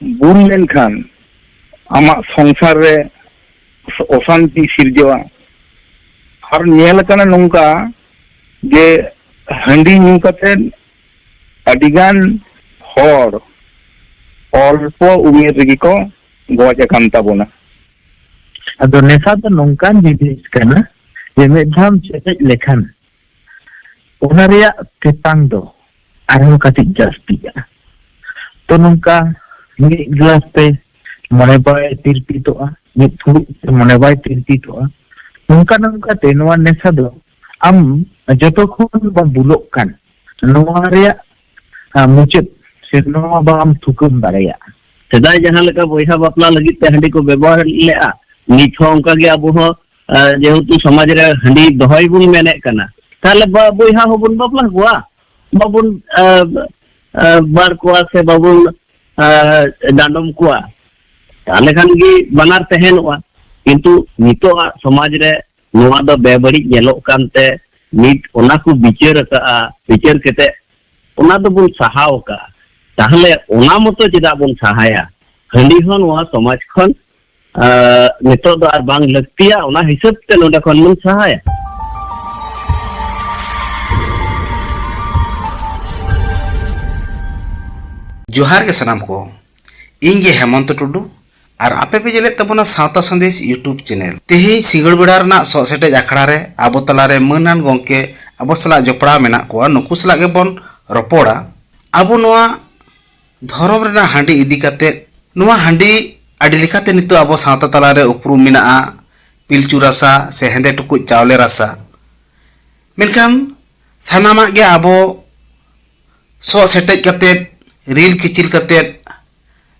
ᱵᱩᱞ ᱞᱮᱱᱠᱷᱟᱱ ᱟᱢᱟᱜ ᱥᱚᱝᱥᱟᱨ ᱨᱮ অশান্তি ᱥᱤᱨᱡᱟᱹᱣᱟ। আর ᱧᱮᱞ ᱟᱠᱟᱱᱟ ᱱᱚᱝᱠᱟ ᱡᱮ ᱦᱟᱺᱰᱤ ᱧᱩ ᱠᱟᱛᱮᱫ ᱟᱹᱰᱤᱜᱟन ᱦᱚᱲ অল্প উমের রেগে কো গজ আকান তাবোনা। ᱟᱫᱚ ᱱᱮᱥᱟ ᱫᱚ ᱱᱚᱝᱠᱟᱱ ᱡᱤᱱᱤস ᱠᱟᱱᱟ ᱡᱮ ᱢᱤᱫ ᱫᱷᱟᱣ ᱪᱮᱯᱮᱡ ᱞᱮᱠᱷᱟᱱ ᱚᱱᱟ ᱨᱮᱭᱟᱜ ᱛᱮᱛᱟᱝ ᱫᱚ ᱟᱨᱦᱚᱸ ᱠᱟᱹᱴᱤᱡ ᱡᱟᱹᱥᱛᱤᱜᱼᱟ। ᱛᱚ ᱱᱚᱝᱠᱟ ᱢᱤᱫ ᱜᱞᱟᱥ ᱛᱮ ᱢᱚᱱᱮ ᱵᱟᱭ ᱛᱤᱨᱯᱤᱛᱚᱜᱼᱟ, ᱢᱤᱫ ᱯᱷᱩᱲᱩᱜ ᱛᱮ ᱢᱚᱱᱮ ᱵᱟᱭ ᱛᱤᱨᱯᱤᱛᱚᱜᱼᱟ। ᱱᱚᱝᱠᱟᱛᱮ ᱱᱚᱣᱟ ᱱᱮᱥᱟ ᱫᱚ ᱟᱢ ᱡᱚᱛᱚ ᱠᱷᱚᱱ ᱵᱟᱢ ᱵᱩᱞᱚᱜ ᱠᱟᱱ ᱱᱚᱣᱟ ᱨᱮᱭᱟᱜ ᱢᱩᱪᱟᱹᱫ ᱥᱮ ᱱᱚᱣᱟ ᱵᱟᱢ ᱛᱷᱩᱠᱟᱹᱢ ᱫᱟᱲᱮᱭᱟᱜᱼᱟ। ᱥᱮᱫᱟᱭ ᱡᱟᱦᱟᱸ ᱞᱮᱠᱟ ᱵᱚᱭᱦᱟ ᱵᱟᱯᱞᱟ ᱞᱟᱹᱜᱤᱫ ᱛᱮ ᱦᱟᱺᱰᱤ ᱠᱚ ᱵᱮᱵᱚᱦᱟर ᱞᱮᱜᱼᱟ, ᱱᱤᱛ ᱦᱚᱸ ᱚᱱᱠᱟ ᱜᱮ ᱟᱵᱚ ᱦᱚᱸ ᱡᱮᱦᱮᱛᱩ ᱥᱚᱢᱟᱡᱽ ᱨᱮ ᱦᱟᱺᱰᱤ ᱫᱚᱦᱚᱭ ᱵᱚᱱ ᱢᱮᱱᱮᱫ ᱠᱟᱱᱟ, ᱛᱟᱦᱞᱮ ᱵᱚᱭᱦᱟ ᱦᱚᱸᱵᱚᱱ ᱵᱟᱯᱞᱟ ᱠᱚᱣᱟ, ᱵᱟᱵᱚᱱ ᱵᱟᱨ ᱠᱚᱣᱟ ᱥᱮ ᱵᱟᱵᱚᱱ ᱰᱟᱸᱰᱚᱢ ᱠᱚᱣᱟ, ᱛᱟᱦᱞᱮ ᱠᱷᱟᱱ ᱜᱮ ᱵᱟᱱᱟᱨ ᱛᱟᱦᱮᱱᱚᱜᱼᱟ। ᱠᱤᱱᱛᱩ ᱱᱤᱛᱚᱜᱟᱜ ᱥᱚᱢᱟᱡᱽ ᱨᱮ ᱱᱚᱣᱟ ᱫᱚ ᱵᱮᱵᱟᱹᱲᱤᱡ ᱧᱮᱞᱚᱜ ᱠᱟᱱᱛᱮ ᱱᱤᱛ ᱚᱱᱟ ᱠᱚ ᱵᱤᱪᱟᱹᱨ ᱟᱠᱟᱜᱼᱟ, ᱵᱤᱪᱟᱹᱨ ᱠᱟᱛᱮ ᱚᱱᱟ ᱫᱚᱵᱚᱱ ᱥᱟᱦᱟᱣ ᱟᱠᱟᱜᱼᱟ। তাহলে ওনা মতো চেদাগ বন সাহায়া হান্ডি হন ওয়া সমাজ খন নিতো দো আর বাং লাগতিয়া ওনা হিসাব তে নোডা খন বন সাহায়া। जोहार के सनाम को इंगे हेमंत टुडू और आपे पे जले तबना सावता संदेश यूट्यूब चैनल तेही सिंगड़ बेड़ा रना सोसेटे आखड़ा रे आबो तलारे मनान गंके आबो सला जपड़ा मेना कोआ नुकु सला गे बन रपोड़ा आबो नोआ धर्म रेना हांडी इदी काते नोआ हांडी आडी लेकाते नितो आबो सावता तलारे उपरुम मेनाआ पिलचू रासा से हेंदे टुकु चावले रासा मेनखान सानामा गे आबो सो सेटेज काते रील किचिल काते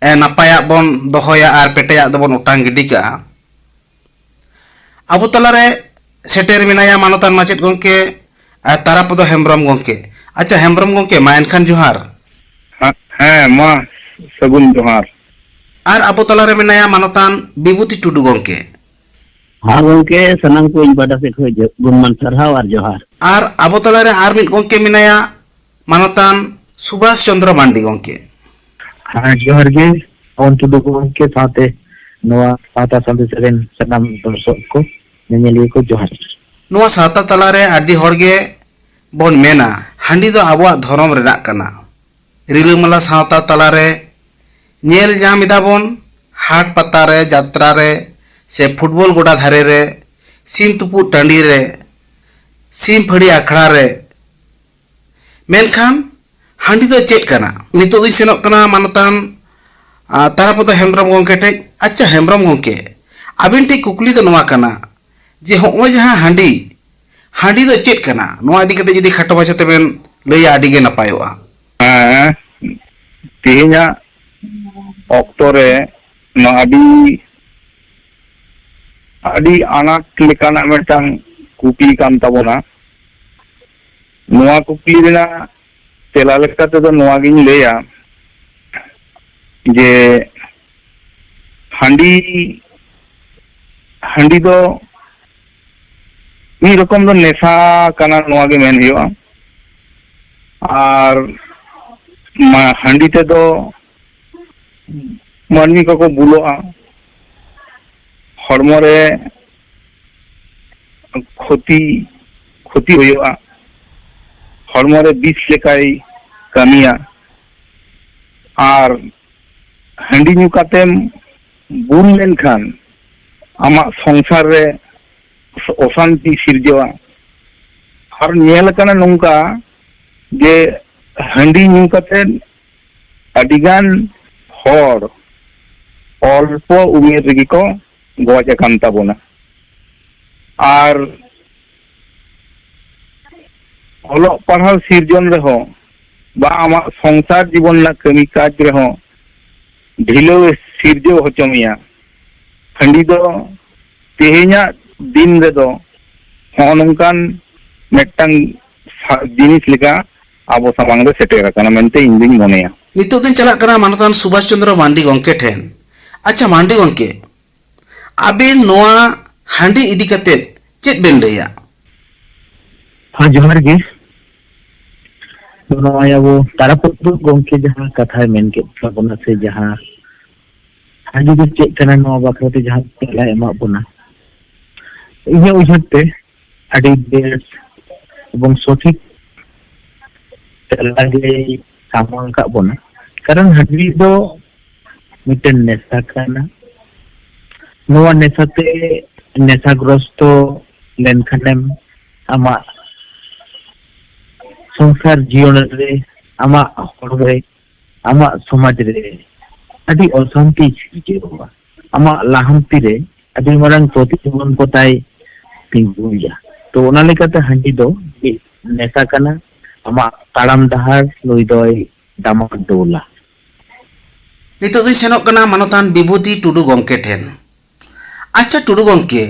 नापाया बन दोहोया आर पेटेया दबन उटांग गिडी का आबो तलारे सेटेर मिनाया मानतान माचेद गंके तारापदो हेम्ब्रम गंके। अच्छा हेम्ब्रम गंके मा एनखान जोहार। ᱦᱮᱸ ᱢᱟ ᱥᱟᱹᱜᱩᱱ ᱡᱚᱦᱟᱨ। आर आबो तलारे मिनाया मानतान विभूति टुडू गंके। हाँ गंके सनाम को इन बाडा से खोज गुणमान सरहाव आर जोहार। आर आबो तलारे आर मिट गंके मिनाया मानतान सुभाष चंद्र मांडी गंके। हाँ जोहार गे ऑन टुडू गंके साथे नोआ साता संदेश रेन सनाम दर्शक को नेनेलिए को जोहार। नोआ साता तलारे आडी होड़गे बोन मेना हांडी दो आबोआ धर्म रेना कना। रिलुमाला सावता तलारे नेल जाम इदाबोन हाट पतारे जात्रा रे से फुटबॉल गोडा धारे रे सीम तुपु टांडी रे सीम फड़ी आखड़ा रे मेनखान हांडी दो चेक कना नितो दो सेनोक कना मानतान तारापदो हेम्ब्रम गंके टे। अच्छा हेम्ब्रम गंके आबिन टी कुकली दो नोआ कना जे होओ जहां हांडी हांडी दो चेक कना नोआ इदी कते जदी खाटो भाषा तेबेन लैया आडी गे नापायोआ। ᱦᱮᱸ ᱛᱮᱦᱮᱧᱟᱜ ᱚᱠᱛᱚ ᱨᱮ ᱱᱚᱣᱟ ᱟᱹᱰᱤ ᱟᱱᱟᱴ ᱞᱮᱠᱟᱱᱟᱜ ᱢᱤᱫᱴᱟᱝ ᱠᱩᱠᱞᱤ ᱠᱟᱱ ᱛᱟᱵᱚᱱᱟ। ᱱᱚᱣᱟ ᱠᱩᱠᱞᱤ ᱨᱮᱱᱟᱜ ᱛᱮᱞᱟ ᱞᱮᱠᱟ ᱛᱮᱫᱚ ᱱᱚᱣᱟ ᱜᱤᱧ ᱞᱟᱹᱭᱟ ᱡᱮ हांडी दो ᱢᱤᱫ রকম ᱫᱚ নেশা ᱠᱟᱱᱟ ᱱᱚᱣᱟ ᱜᱮ ᱢᱮᱱ ᱦᱩᱭᱩᱜᱼᱟ। আর हांडी तेदो मानवी को बुलोआ हड़मो रे क्षति क्षति हुआ हड़मो रे विष लेकाय कामिया और हांडी ᱧᱩ कातेम बुल लेनखान आमा संसार रे अशांति सिरजवा और नेल काना नोंका जे हांडी ᱧᱩ कातेन अडिगान हर अल्प उमेर रेगे को गज आकान ताबोना। और अलोक पढ़ाव सिरजन रेहो बा आमा संसार जीवन ना कमी काज रेहो ढिलो सिरजो होचोमिया हांडी दो तेहेña दिन रेदो हो नोंकान मेटटांग जिनिस लेका आबो सामांग रे सेटेर आकाना मेनते इन दिन मोनेया। नितो दिन चला कना मानतान सुभाष चंद्र मांडी गंके ठेन। अच्छा मांडी गंके आबेन नोआ हांडी इदी कते चेक बेन लैया। हाँ जोहार गे नोआ याबो तारापदो गंके जहां कथा मेन के तबना से जहां handi do cek kana no bakrate jahan tela emak buna inya ujhatte adi bes ebong sothik tela ge samang ka buna karan handi do miten nesa kana noa nesate nesagrosto lenkhanem ama संसार जीवन रे आमा हड़रे आमा समाज रे अभी अशांति सिर्जवा आमा लाहंती रे अभी मरंग प्रतिबंधन कोताय तिंगुया तो ओना लेकाते हंडी दो नेसा कना आमा ताड़ाम डहार लुई दोय दामक डोला नितो दुई सेनोक कना मानोतान विभूति टुडू गंके ठेन अच्छा टुडू गंके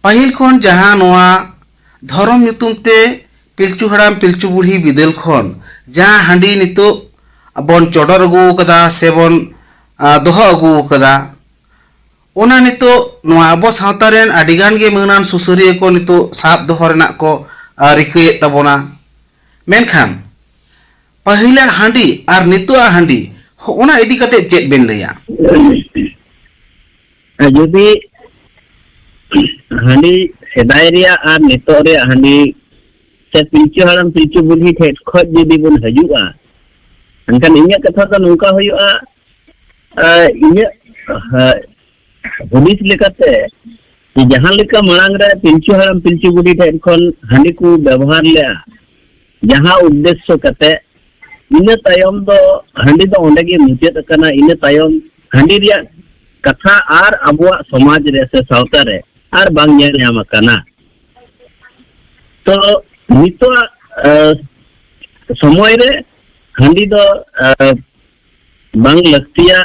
पहिल खन जहां नोआ धर्म ᱧᱩᱛᱩᱢ ᱛᱮ पिलचू हड़ाम पिलचू बुढ़ी बिदेल खन जहां हांडी नितो बन चोडर अगू कदा से बन दोहो अगू कदा ओना नितो नोआ अबो सावता रेन आडिगान गे मनान सुसुरिया को नितो साब दोहो रेनाक को रिकाये तबोना मेनखान पहिला हांडी आर नितोआ हांडी ओना इदी कते चेक बेन लैया जुदी हांडी सेदाय रिया आर नितो रे हांडी पिलचू हड़ाम पिलचू बुढ़ी ठेठ खज जुदी बन हजुआ एनखान इन्या कथा तो नौका हुआ इन्या हुदिस लेकाते कि जहां लेका मांग रे पिलचू हड़ाम पिलचू बुढ़ी ठेठ खन हांडी को व्यवहार ले जहां उद्देश्य कते इन्या तायम दो हांडी दो ओंडे गे मुचेत कना इन्या तायम हांडी रिया कथा आर अबुआ समाज रे से सावता रे आर बांग ᱧᱮᱞ ᱧᱟᱢ ᱠᱟᱱᱟ तो नितो समय रे हांडी दो बांग लक्तिया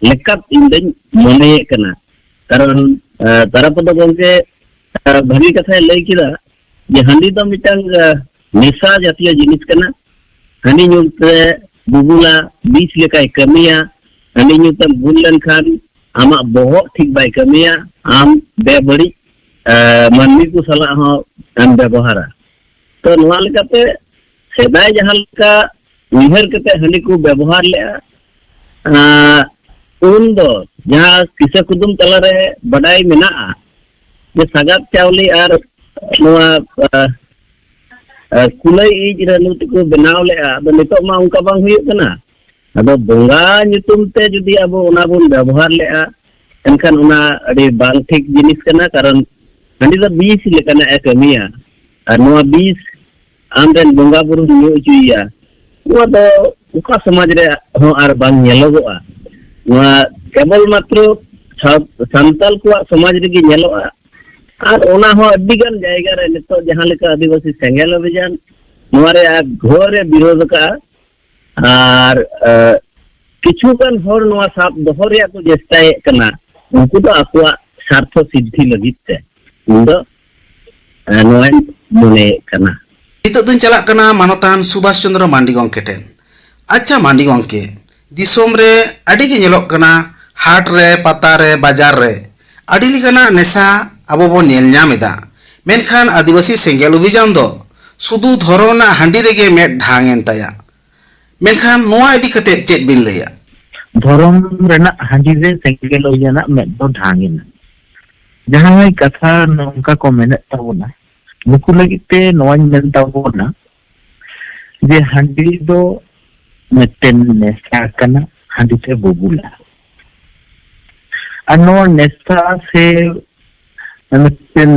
लेकत इंदन मने कना कारण तारापद गंके भागी कथा लई किदा जे हांडी दो मिटांग निशा जातीय जिनिस कना हांडी ᱧᱩᱛᱮ बुबुला 20 लेकाय कमिया हांडी ᱧᱩᱛᱮ बुल लेनखान आमा बहुत ठीक बाय कमिया आम बेबड़ी मानवी को सलाह हो हम व्यवहारा तो नवा लेकाते सेदाय जहां लेका उहर कते हांडी को व्यवहार ले उन दो जहां किसे कुदुम तला रे बडाई मेना जे सगात चावली आर नवा कुलई इज रनुत को बनाव ले आदो नितो मा उनका बांग हुई कना आदो बोंगा ᱧᱩᱛᱩᱢ ते जुदी अब ओना बोन व्यवहार ले एनखान ओना अडी बांग ठीक जिनिस कना कारण हांडी द 20 लेकाना ए कमिया और नवा 20 आमरेन बोंगा बुरु ᱧᱩ चुइया वो दो उका समाज रे हो आर बांग ᱧᱮᱞᱚᱜᱚᱜᱼᱟ नवा केवल मात्र संताल को समाज रे गी ᱧᱮᱞᱚᱜᱼᱟ और ओना हो अडिगान जायगा रे नितो जहां लेका आदिवासी सेंगेल अभियान नवा रे घोर विरोध का और किछुगान होर नवा साब दोहो रे को चेष्टाय कना उनको तो आपवा स्वार्थ सिद्धि लगित ते उंदो नवा मने कना नितो दुन चला कना मानोतान सुभाष चंद्र मांडी गंके ठेन अच्छा मांडी गंके दिसोम रे अडी के ᱧᱮᱞᱚᱜ कना हाट रे पता रे बाजार रे अडी लिकना नेसा अब बो नेल ᱧᱟᱢᱮᱫᱟ मेनखान आदिवासी सेंगेल अभियान दो सुदु धरोना हांडी रेगे मेट ढांगेन ताया मेनखान नोआ इदी कते चेक बिन लैया धर्म रेना हांडी रे सेंगेल अभियान मेट दो ढांगेना जहां कथा नौका को मेने ताबोना नुकु लगिते नोआ मेन ताबोना जे हांडी दो मेटेन नेसा कना हांडी से बुबुला अनो नेसा से मेटेन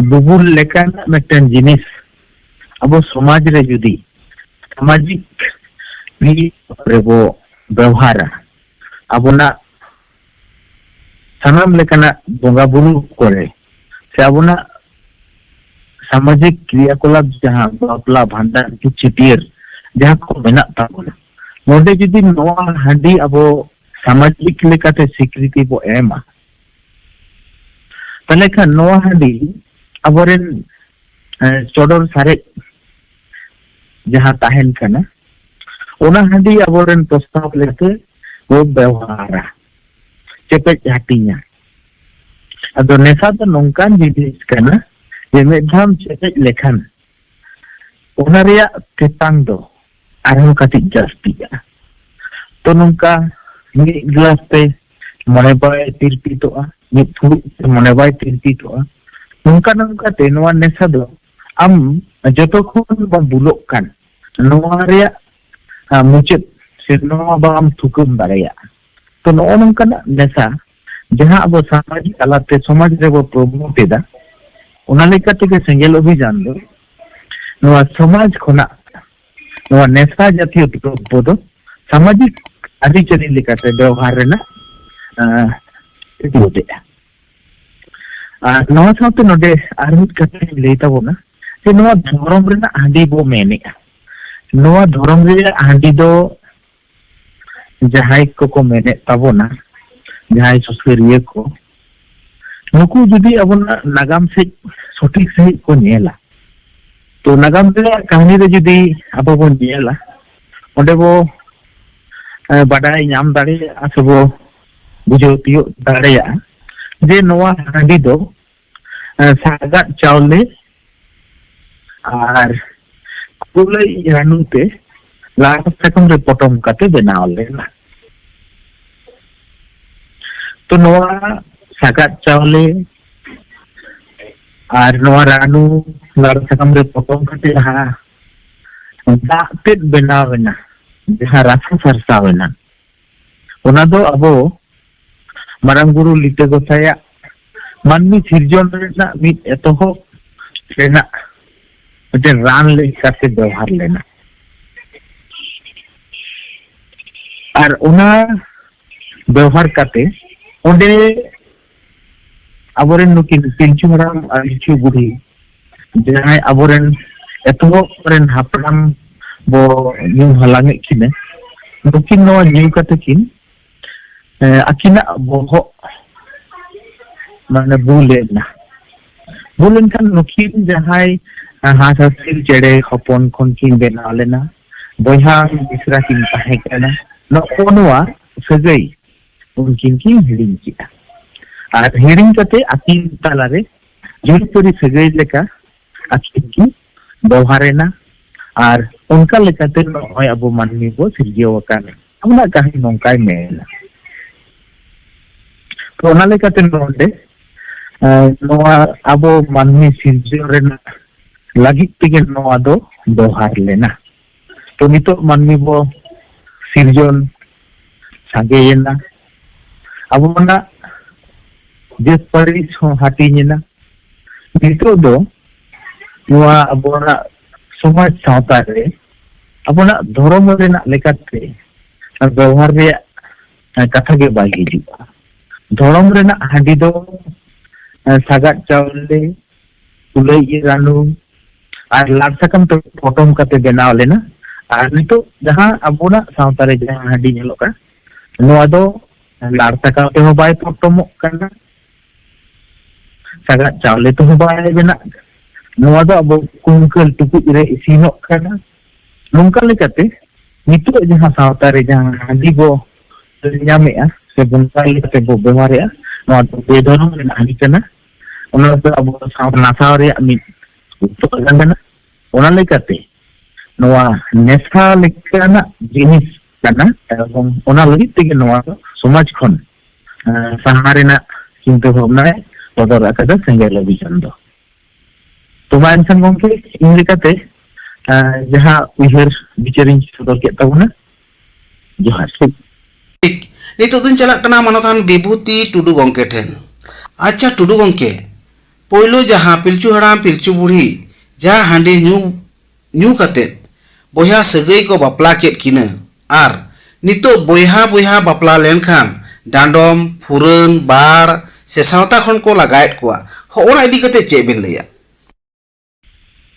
बुबुल लेकान मेटेन जिनिस अब समाज रे जुदी सामाजिक भी रेबो व्यवहार अबना सानाम लेकाना बोंगा बुरु करे से अबना सामाजिक क्रियाकलाप जहां बापला भांडार की चिटियर जहां को मेना ताबोना नोडे जुदी नोआ हांडी अब सामाजिक लेकाते स्वीकृति बो एमा तले खान नोआ हांडी अबरेन चोडर सारे जहां ताहेन कना ओना हांडी अबरेन प्रस्ताव लेते वो व्यवहार चेपे हाटिया अदो नेसा तो नोंकान जिनिस कना जे मेधाम चेपे लेखान ओना रिया तेतांग दो आरो काटी जास्तिया तो नोंका मी ग्लास पे ᱢᱚᱱᱮ ᱵᱟᱭ ᱛᱤᱨᱯᱤᱛᱚᱜᱼᱟ, ᱢᱤᱫ ᱯᱷᱩᱲᱩᱜ ᱛᱮ ᱢᱚᱱᱮ ᱵᱟᱭ ᱛᱤᱨᱯᱤᱛᱚᱜᱼᱟ, ᱱᱚᱝᱠᱟ ᱱᱚᱝᱠᱟᱛᱮ ᱱᱚᱣᱟ ᱱᱮᱥᱟ ᱫᱚ ᱟᱢ ᱡᱚᱛᱚ ᱠᱷᱚᱱ ᱵᱟᱢ ᱵᱩᱞᱚᱜ ᱠᱟᱱ ᱱᱚᱣᱟ ᱨᱮᱭᱟᱜ ᱢᱩᱪᱟᱹᱫ ᱥᱮ ᱱᱚᱣᱟ ᱵᱟᱢ ᱛᱷᱩᱠᱟᱹᱢ ᱫᱟᱲᱮᱭᱟᱜᱼᱟ। ᱛᱚ ᱱᱚᱜᱼᱚ ᱱᱚᱝᱠᱟᱱᱟᱜ ᱱᱮᱥᱟ ᱡᱟᱦᱟᱸ ᱟᱵᱚ ᱥᱟᱢᱟᱡᱤᱠ ᱛᱟᱞᱟᱛᱮ ᱥᱚᱢᱟᱡ ᱨᱮᱵᱚ ᱯᱨᱚᱢᱳᱴ ᱮᱫᱟ, ᱚᱱᱟ ᱞᱮᱠᱟ ᱛᱮᱜᱮ ᱥᱮᱸᱜᱮᱞ ᱚᱵᱷᱤᱡᱟᱱ ᱫᱚ ᱱᱚᱣᱟ ᱥᱚᱢᱟᱡ ᱠᱷᱚᱱᱟᱜ ᱱᱚᱣᱟ ᱱᱮᱥᱟ ᱡᱟᱛᱤᱭᱚ ᱫᱨᱚᱵᱽᱵᱚ ᱫᱚ ᱥᱟᱢᱟᱡᱤक ᱟᱹᱨᱤᱪᱟᱹᱞᱤ ᱞᱮᱠᱟᱛᱮ ᱵᱮᱣᱦᱟর ᱨᱮᱱᱟᱜ ᱤᱫᱤᱭᱮᱫᱟ। ᱟᱨ ᱱᱚᱣᱟ ᱥᱟᱶᱛᱮ ᱱᱚᱰᱮ ᱟᱨ ᱢᱤᱫ ᱠᱟᱛᱷᱟᱧ ᱞᱟᱹᱭ ᱛᱟᱵᱚᱱᱟ ᱡᱮ ᱱᱚᱣᱟ ᱫᱷᱚᱨᱚᱢ ᱨᱮᱱᱟᱜ ᱦᱟᱺᱰᱤ ᱵᱚ ᱢᱮᱱᱮᱜᱼᱟ। ᱱᱚᱣᱟ ᱫᱷᱚᱨᱚᱢ ᱨᱮᱭᱟᱜ ᱦᱟᱺᱰᱤ ᱫᱚ ᱡᱟᱦᱟᱸᱭ ᱠᱚᱠᱚ ᱢᱮᱱᱮᱫ ᱛᱟᱵᱚᱱᱟ, ᱡᱟᱦᱟᱸᱭ ᱥᱩᱥᱟᱹᱨᱤᱭᱟᱹ ᱠᱚ, ᱱᱩᱠᱩ ᱡᱩᱫᱤ ᱟᱵᱚᱱᱟᱜ ᱱᱟᱜᱟᱢ ᱥᱮᱫ ᱥᱚᱴᱷᱤᱠ ᱥᱟᱺᱦᱤᱡ ᱠᱚ ᱧᱮᱞᱟ, ᱛᱚ ᱱᱟᱜᱟᱢ ᱨᱮᱭᱟᱜ ᱠᱟᱹᱦᱱᱤ ᱨᱮ ᱡᱩᱫᱤ ᱟᱵᱚ ᱵᱚᱱ ᱧᱮᱞᱟ, ᱚᱸᱰᱮ ᱵᱚ ᱵᱟᱰᱟᱭ ᱧᱟᱢ ᱫᱟᱲᱮᱭᱟᱜᱼᱟ ᱥᱮᱵᱚ ᱵᱩᱡᱷᱟᱹᱣ ᱛᱤᱭᱳᱜ ᱫᱟᱲᱮᱭᱟᱜᱼᱟ ᱡᱮ ᱱᱚᱣᱟ ᱦᱟᱺᱰᱤ ᱫᱚ ᱥᱟᱜᱟᱫ ᱪᱟᱣᱞᱮ ᱟᱨ ᱠᱩᱞᱟᱹᱭ ᱨᱟᱱᱩ ᱛᱮ ᱞᱟᱲ ᱥᱟᱠᱟᱢ ᱨᱮ ᱯᱚᱴᱚᱢ ᱠᱟᱛᱮ ᱵᱮᱱᱟᱣ ᱞᱮᱱᱟ। तो नवा सागात चावले और नवा रानू लाड़ सकम रे पटम कते जहां दाग तेद बनावेना जहां रासा सरसावेना ओना दो अबो मारांग गुरु लिटे गोसाया मानमी सिरजन रेना मिद एतोहो रेना मते रान लेकाते व्यवहार लेना और ओना व्यवहार करते ओंडे अबोरेन नुकिन पिंचु हराम और पिंचु बुढ़ी जहां अबोरेन एतोरेन हापराम बो न्यू हलांगे किने नुकिन नो न्यू कते किन अकिना बोहो माने बुलेन खान नुकिन जहां हासासिल चेड़े हपन खन किन बेना लेना बोहा बिसरा किन ताहे केना नोनवा सगई उनकिन की हिडिंग किया और हिडिंग कते अकिन तालारे जुरपुरी सगई लेका अकिन की व्यवहारेना और उनका लेकाते नय अबो मानमी बो सिरजियो वकाने हमना कहानी नोंकाय मेला तो ओना लेकाते नोंडे नोआ अबो मानमी सिरजियो रेना लगित तेगे नोआ दो व्यवहार लेना तो नितो मानमी बो सिरजन सागेयना अबोना जे परिस हाटिना नितो दो नोआ अबोना समाज सावता रे अबोना धर्म रेना लेकाते व्यवहार रे कथा गे बाय हिजुआ धर्म रेना हांडी दो सागात चावले कुलई रानू और लाड़ सकम तो पटम कते बनाव लेना और नितो जहां अबोना सावता रे जहां हांडी नेलो का नोआ दो लाड़ सकम ते हो बाय पटमो कना सागात चावले तो हो बाय बेना नोआ दो अब कुंकल टुकुज रे इसिनो कना नोंका लेकाते नितो जहां सावता रे जहां हांडी बो ᱧᱟᱢᱮᱜᱼᱟ से बुनका लेकाते बो व्यवहारेआ नोआ दो बेधर्म रे हांडी कना ओना दो अब नासाव रे मिद उत्तो कना ओना लेकाते नोआ नेसा लेकाना जिनिस कना एवं ओना लगित तेगे नोआ समाज खन सहारा रेना चिंता भावना बदर आकादा सेंगेल अभियान दो तो मा एनखान गंके इन लेकाते जहां उइहर बिचारिन सदर के ताबुना जोहार नितो दुन चला कना मानतान विभूति टुडू गंके ठेन अच्छा टुडू गंके पोइलो जहां पिलचू हराम पिलचू बुढ़ी जहां हांडी न्यू कते बोया सगई को बापला केट किना आर नितो बोया बोया बापला लेनखान डांडम फुरन बाड़ से सावता खन को लगायत कोआ होना इदी कते चे बेन लैया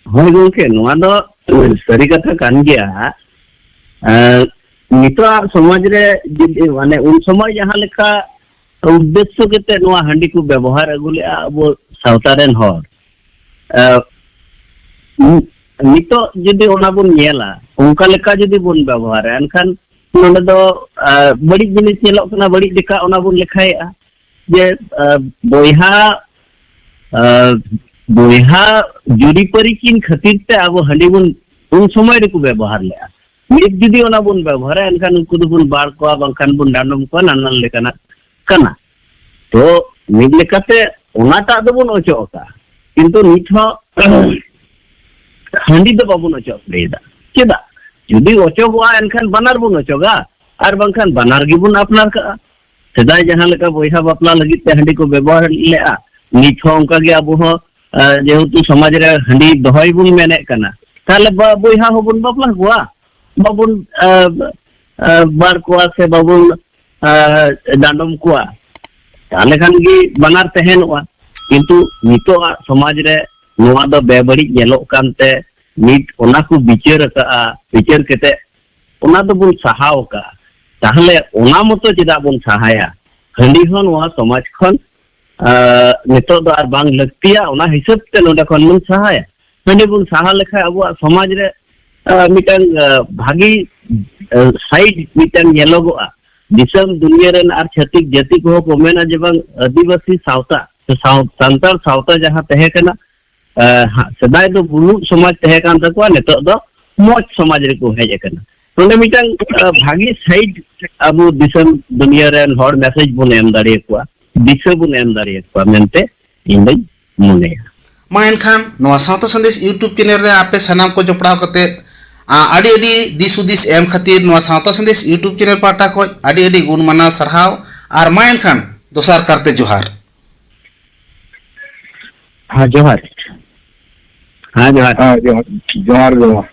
होय गोके नोआ दो सरी कथा कान गया नितो समाज रे माने उन समय जहां लेका उद्देश्य केते नोआ हांडी को व्यवहार अगुले अब सावता रेन हर नितो जदि ओना बुन नेला उनका लेका जदि बुन व्यवहार एनखान नोंडे दो बड़ी जिनिस नेलो कना बड़ी लेका ओना बुन लेखायआ जे बोहा जुड़ी परिकिन खातिर ते अब हांडी बुन उन समय रे को व्यवहार लेआ मिद जदि ओना बुन व्यवहार एनखान उनको दो बुन बाड़ को बांखान बुन डांडम को नानान लेकाना kana to mid lekate onata do bon ocho ka kintu nitho handi do babun ocho leida kida judi ocho boa enkan banar bon ocho ga ar bangkan banar gibun apnar ka sedai jahan leka boiha bapla lagit te handi ko ବ୍ୟବହାର le'a nitho onka ge abu ho jehetu samaj re handi dohoi bun mene kana tahle boiha hobun bapla koa babun bar koa se babun dandom koa tahle kan gi banar tehenoa kintu nito samaj re noa do bebari nyelok kante nit ona ko bicar ka bicar kete ona do bun sahaw ka tahle ona moto cheda bun sahaya handi hon noa samaj khon nito do ar bang laktiya ona hisab te noda khon bun sahaya handi bun saha lekha abu samaj re mitang bhagi side mitang nyelogoa disam dunia ren ar chatik jati ko ko mena jebang adivasi sauta santar sauta jaha tehe kana sedai do bulu samaj tehe kan takwa nito do moj samaj re ko heje kana tone mitang bhagi side abu disam dunia ren hor message bun em dare kwa disam bun em dare kwa mente indai mune ma enkhan noa sauta sandesh YouTube channel re ape sanam ko jopᱲᱟᱣ kate adi adi disudis em khatir noa sauta sandesh YouTube channel pata ko adi adi gun mana sarhaw ar ma enkhan dosar karte johar हाँ जोहार ha johar हाँ जोहार जोहार